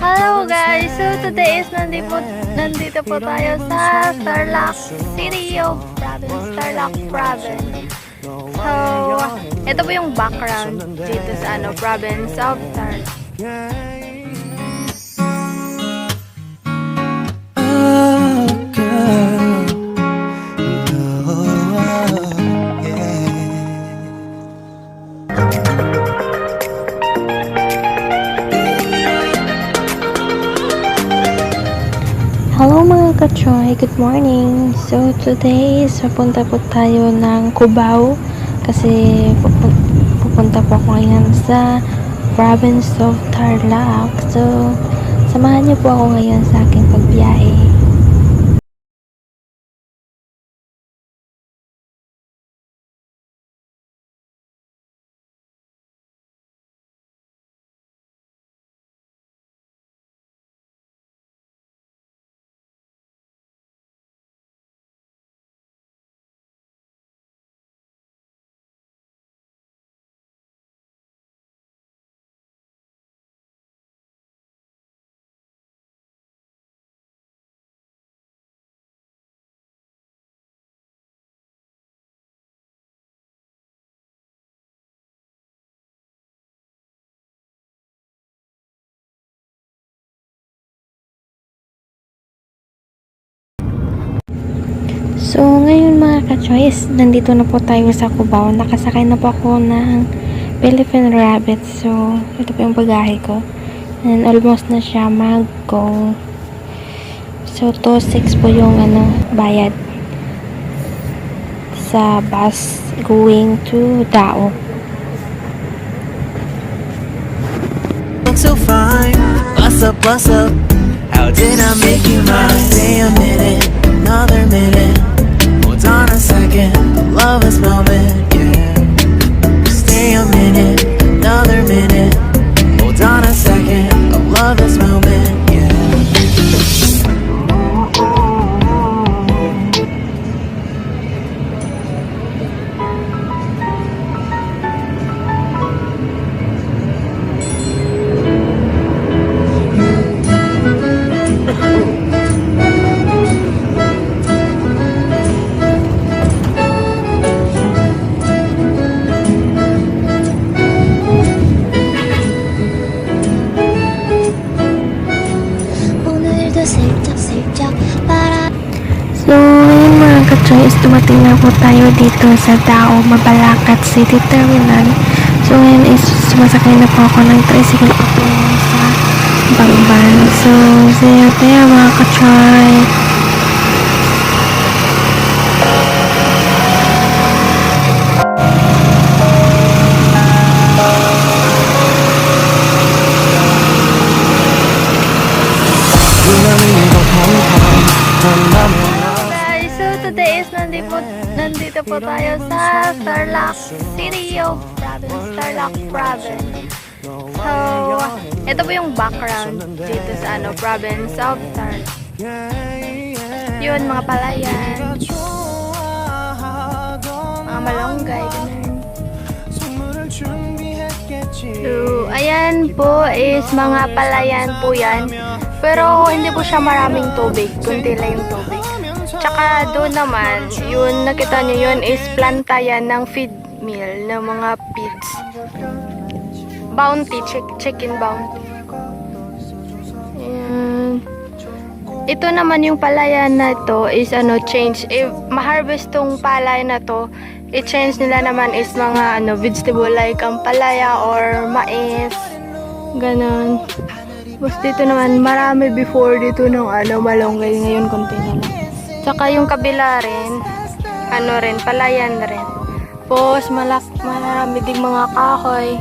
Hello guys! So today is nandito po tayo sa Tarlac City of Province, Tarlac Province. So, ito po yung background dito sa province of Tarlac. Hello mga ka-Choy, good morning. So today papunta po tayo ng Cubao kasi pupunta po ako ngayon sa province of Tarlac. So samahan niyo po ako ngayon sa aking pagbiyahe. So, ngayon mga ka-choice, nandito na po tayo sa Cubao. Nakasakay na po ako ng Philippine Rabbit. So, ito po yung bagahe ko. And almost na siya mag-go. So, 2.6 po yung bayad sa bus going to Dao. Look so fine, what's up, what's up? How did I make you mine? Stay a minute, another minute. Hold on a second, the love is moment, yeah. Stay a minute, another minute. Hold on a second, the love is moment, yeah. So, ngayon mga ka-choice, dumating na po tayo dito sa Dao, Mabalacat City Terminal. So, ngayon is sumasakay na po ako ng tricycle patungo sa Bangban. So, see you there mga ka-choy. Guys, so today is nandito po tayo sa Tarlac City of Province, Tarlac Province. So, ito po yung background dito sa province of Tarlac. Yun, mga palayan, mga malunggay, ganun. So, ayan po is mga palayan po yan. Pero hindi po siya maraming tubig, kunti lang yung tubig. Tsaka doon naman, yun nakita nyo yun is planta yan ng feed mill ng mga pigs. Bounty, chicken bounty. Ayan. Ito naman yung palayan na to is change. If ma-harvest tong palay na to, i-change nila naman is mga vegetable like ang palaya or mais. Ganon. Tapos dito naman, marami before dito ng malunggay. Ngayon, konti na lang. Tsaka yung kabila rin, palayan rin. Tapos, marami ding mga kahoy.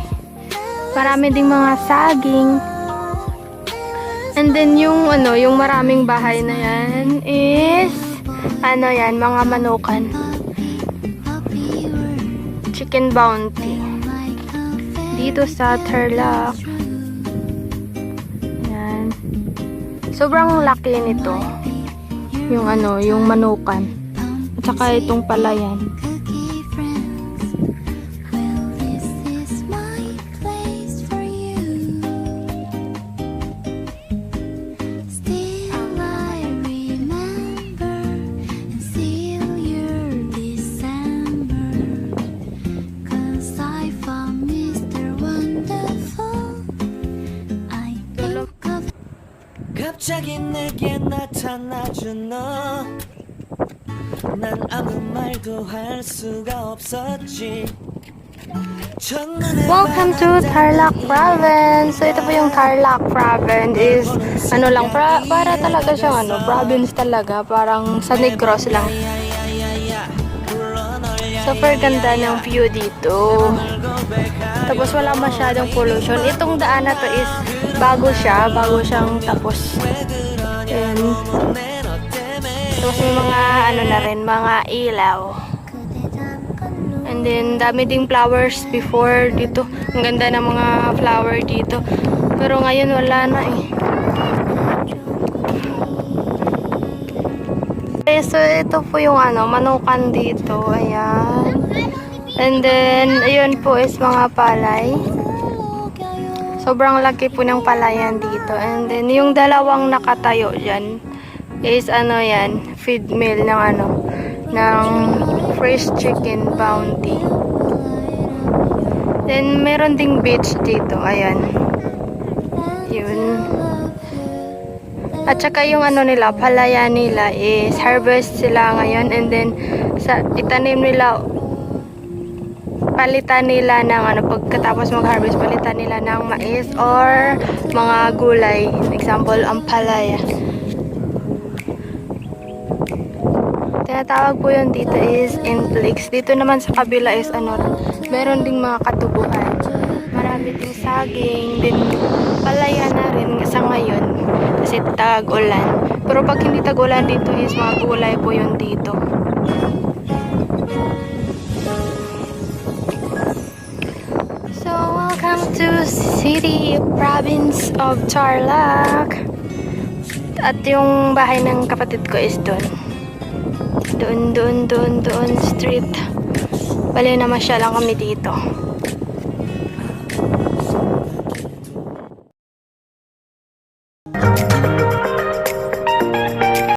Marami ding mga saging. And then, yung maraming bahay na yan is, mga manukan. Chicken bounty. Dito sa Tarlac. Sobrang laki nito. Yung manukan. At saka itong palayan. 갑자기 내게 나타나준 너 난 아무 말도 할 수가 없었지 Welcome to Tarlac Province. So ito po yung Tarlac Province is ano lang para talaga siyang ano, province talaga, parang sa Negros lang. Super ganda ng view dito. Tapos wala masyadong pollution. Itong daan na to is bago siyang tapos. And, tapos may mga ano na rin, mga ilaw. And then, dami ding flowers before dito. Ang ganda ng mga flower dito. Pero ngayon wala na eh. Okay, so ito po yung ano, manukan dito. Ayan. And then, ayun po is mga palay. Sobrang laki po ng palayan dito. And then, yung dalawang nakatayo dyan is ano yan, feed mill ng ano, ng fresh chicken bounty. Then, meron ding beach dito. Ayan. Yun. At saka yung ano nila, palaya nila is harvest sila ngayon. And then, itanim nila, palitan nila ng ano, pagkatapos mag-harvest, palitan nila ng mais or mga gulay. Example, ang palaya. Tinatawag po yun dito is inflix. Dito naman sa kabila is ano, meron ding mga katubuhan. Marami ding saging, din palaya na rin sa ngayon kasi tag-ulan. Pero pag hindi tag-ulan dito is mga gulay po yun dito. So, welcome to city province of Tarlac. At yung bahay ng kapatid ko is doon. Doon street. Bali na masya lang kami dito.